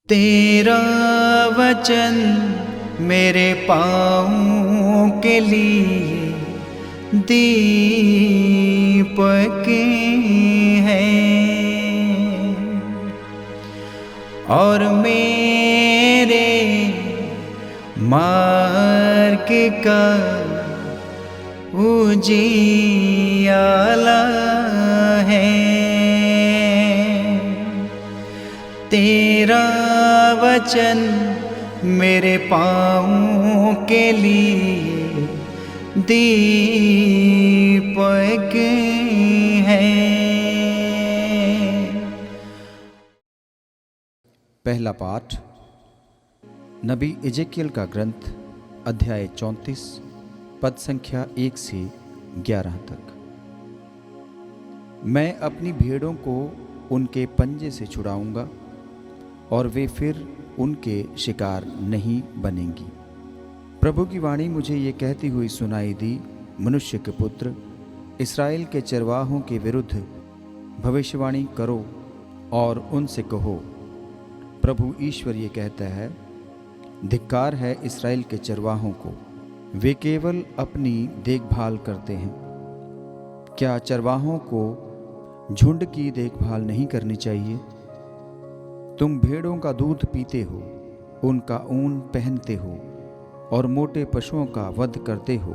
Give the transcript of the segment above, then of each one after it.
तेरा वचन मेरे पाँवों के लिए दीपक है और मेरे मार्ग का उजियाला है। तेरा वचन मेरे पाँवों के लिए दीपक है। पहला पाठ नबी एजेकियल का ग्रंथ अध्याय 34 पद संख्या 1 से 11 तक। मैं अपनी भेड़ों को उनके पंजे से छुड़ाऊंगा और वे फिर उनके शिकार नहीं बनेंगी। प्रभु की वाणी मुझे ये कहती हुई सुनाई दी, मनुष्य के पुत्र, इस्राएल के चरवाहों के विरुद्ध भविष्यवाणी करो और उनसे कहो, प्रभु ईश्वर ये कहता है, धिक्कार है इस्राएल के चरवाहों को, वे केवल अपनी देखभाल करते हैं। क्या चरवाहों को झुंड की देखभाल नहीं करनी चाहिए? तुम भेड़ों का दूध पीते हो, उनका ऊन पहनते हो और मोटे पशुओं का वध करते हो,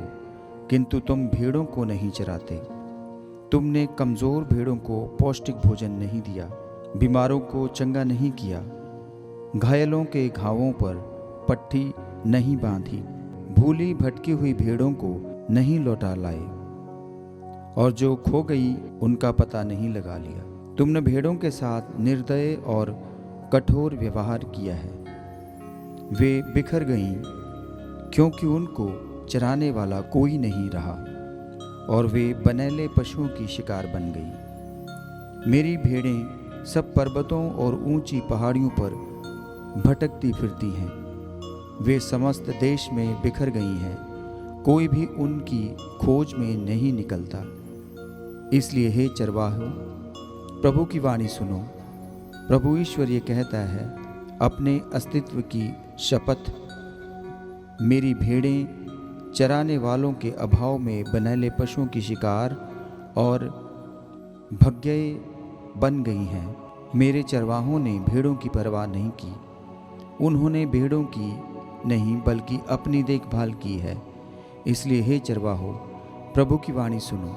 किंतु तुम भेड़ों को नहीं चराते। तुमने कमज़ोर भेड़ों को पौष्टिक भोजन नहीं दिया, बीमारों को चंगा नहीं किया, घायलों के घावों पर पट्टी नहीं बांधी, भूली भटकी हुई भेड़ों को नहीं लौटा लाए और जो खो गई उनका पता नहीं लगा लिया। तुमने भेड़ों के साथ निर्दय और कठोर व्यवहार किया है। वे बिखर गईं क्योंकि उनको चराने वाला कोई नहीं रहा और वे बनैले पशुओं की शिकार बन गई। मेरी भेड़ें सब पर्वतों और ऊंची पहाड़ियों पर भटकती फिरती हैं। वे समस्त देश में बिखर गई हैं, कोई भी उनकी खोज में नहीं निकलता। इसलिए हे चरवाहों, प्रभु की वाणी सुनो। प्रभु ईश्वर ये कहता है, अपने अस्तित्व की शपथ, मेरी भेड़ें चराने वालों के अभाव में बनैले पशुओं की शिकार और भग्य बन गई हैं। मेरे चरवाहों ने भेड़ों की परवाह नहीं की, उन्होंने भेड़ों की नहीं बल्कि अपनी देखभाल की है। इसलिए हे चरवाहों, प्रभु की वाणी सुनो।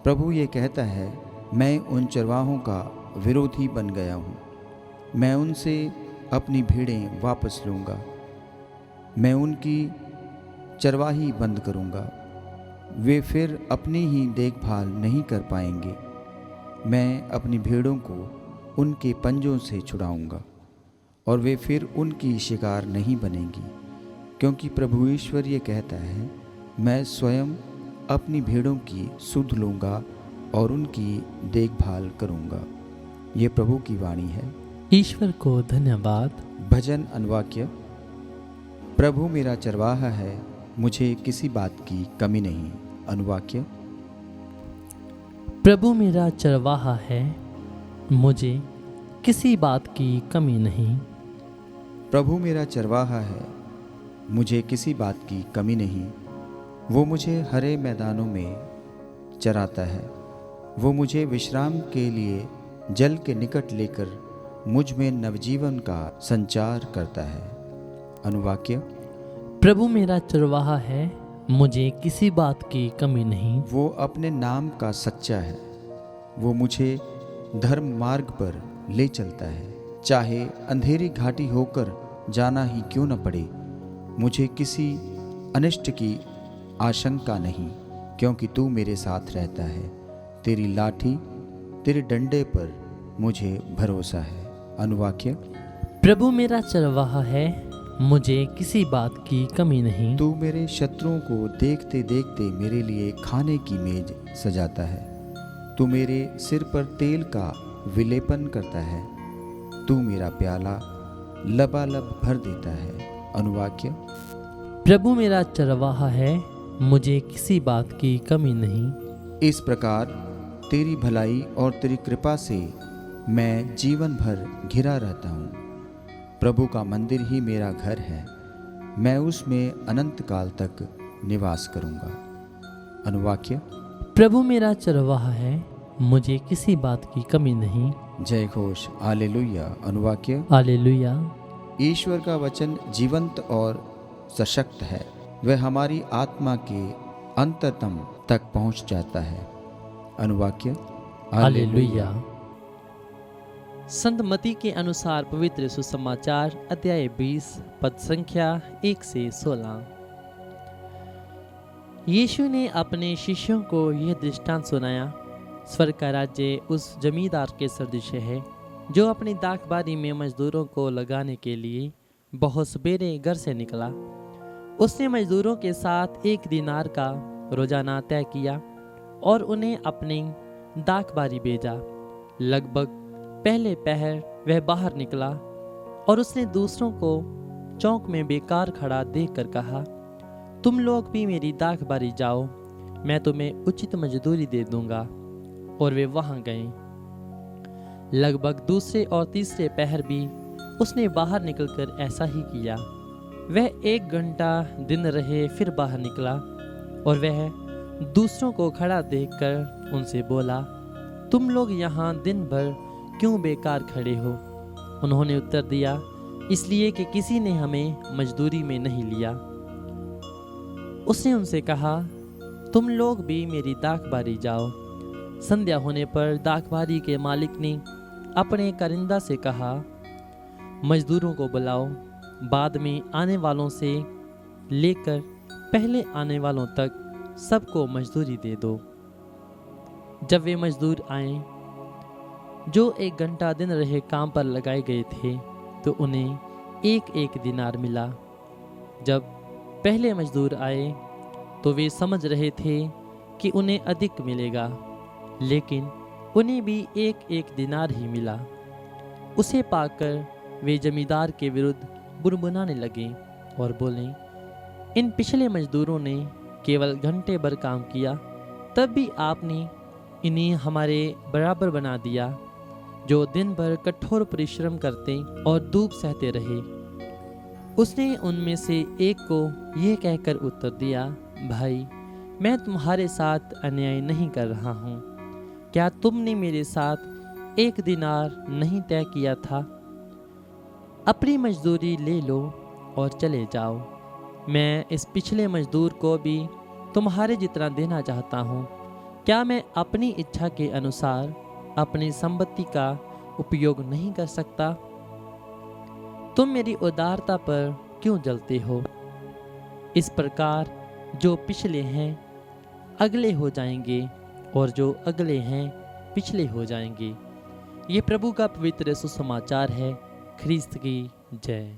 प्रभु ये कहता है, मैं उन चरवाहों का विरोधी बन गया हूँ। मैं उनसे अपनी भेड़ें वापस लूँगा, मैं उनकी चरवाही बंद करूँगा। वे फिर अपनी ही देखभाल नहीं कर पाएंगे। मैं अपनी भेड़ों को उनके पंजों से छुड़ाऊँगा और वे फिर उनकी शिकार नहीं बनेंगी, क्योंकि प्रभु ईश्वर ये कहता है, मैं स्वयं अपनी भेड़ों की सुध लूँगा और उनकी देखभाल करूँगा। ये प्रभु की वाणी है। ईश्वर को धन्यवाद। भजन अनुवाक्य। प्रभु मेरा चरवाहा है, मुझे किसी बात की कमी नहीं। अनुवाक्य। प्रभु मेरा चरवाहा है, मुझे किसी बात की कमी नहीं। प्रभु मेरा चरवाहा है, मुझे किसी बात की कमी नहीं। वो मुझे हरे मैदानों में चराता है, वो मुझे विश्राम के लिए जल के निकट लेकर मुझ में नवजीवन का संचार करता है। अनुवाक्य। प्रभु मेरा चरवाहा है, मुझे किसी बात की कमी नहीं। वो अपने नाम का सच्चा है, वो मुझे धर्म मार्ग पर ले चलता है। चाहे अंधेरी घाटी होकर जाना ही क्यों न पड़े, मुझे किसी अनिष्ट की आशंका नहीं, क्योंकि तू मेरे साथ रहता है। तेरी लाठी, तेरे डंडे पर मुझे भरोसा है। अनुवाक्य। प्रभु मेरा चरवाहा है, मुझे किसी बात की कमी नहीं। तू मेरे शत्रुओं को देखते देखते मेरे लिए खाने की मेज सजाता है। तू मेरे सिर पर तेल का विलेपन करता है। तू मेरा प्याला लबालब भर देता है। अनुवाक्य। प्रभु मेरा चरवाहा है, मुझे किसी बात की कमी नहीं। इस प्रकार तेरी भलाई और तेरी कृपा से मैं जीवन भर घिरा रहता हूँ। प्रभु का मंदिर ही मेरा घर है, मैं उसमें अनंत काल तक निवास करूंगा। अनुवाक्य। प्रभु मेरा चरवाहा है, मुझे किसी बात की कमी नहीं। जय घोष। हालेलुया। अनुवाक्य। हालेलुया। ईश्वर का वचन जीवंत और सशक्त है, वह हमारी आत्मा के अंतरतम तक पहुंच जाता है। अनुवाक्य। हालेलुया। संत मती के अनुसार पवित्र सुसमाचार अध्याय 20 पद संख्या 1 से 16। यीशु ने अपने शिष्यों को यह दृष्टांत सुनाया, स्वर्ग का राज्य उस जमींदार के सदृश है जो अपनी दाखबारी में मजदूरों को लगाने के लिए बहुत सवेरे घर से निकला। उसने मजदूरों के साथ 1 दीनार का रोजाना तय किया और उन्हें अपनी दाखबारी भेजा। लगभग पहले पहर वह बाहर निकला और उसने दूसरों को चौक में बेकार खड़ा देखकर कहा, तुम लोग भी मेरी दाखबारी जाओ, मैं तुम्हें उचित मजदूरी दे दूंगा। और वे वहां गए। लगभग दूसरे और तीसरे पहर भी उसने बाहर निकलकर ऐसा ही किया। वह 1 घंटा दिन रहे, फिर बाहर निकला और वह दूसरों को खड़ा देखकर उनसे बोला, तुम लोग यहाँ दिन भर क्यों बेकार खड़े हो? उन्होंने उत्तर दिया, इसलिए कि किसी ने हमें मजदूरी में नहीं लिया। उसने उनसे कहा, तुम लोग भी मेरी दाखबारी जाओ। संध्या होने पर दाखबारी के मालिक ने अपने कारिंदा से कहा, मजदूरों को बुलाओ, बाद में आने वालों से लेकर पहले आने वालों तक सबको मजदूरी दे दो। जब वे मजदूर आए जो 1 घंटा दिन रहे काम पर लगाए गए थे, तो उन्हें 1-1 दीनार मिला। जब पहले मजदूर आए तो वे समझ रहे थे कि उन्हें अधिक मिलेगा, लेकिन उन्हें भी 1-1 दीनार ही मिला। उसे पाकर वे जमींदार के विरुद्ध बुड़बुड़ाने लगे और बोले, इन पिछले मजदूरों ने केवल घंटे भर काम किया, तब भी आपने इन्हें हमारे बराबर बना दिया, जो दिन भर कठोर परिश्रम करते और धूप सहते रहे। उसने उनमें से एक को यह कहकर उत्तर दिया, भाई, मैं तुम्हारे साथ अन्याय नहीं कर रहा हूँ। क्या तुमने मेरे साथ 1 दीनार नहीं तय किया था? अपनी मजदूरी ले लो और चले जाओ। मैं इस पिछले मजदूर को भी तुम्हारे जितना देना चाहता हूँ। क्या मैं अपनी इच्छा के अनुसार अपनी संपत्ति का उपयोग नहीं कर सकता? तुम मेरी उदारता पर क्यों जलते हो? इस प्रकार जो पिछले हैं अगले हो जाएंगे और जो अगले हैं पिछले हो जाएंगे। ये प्रभु का पवित्र सुसमाचार है। ख्रीस्त की जय।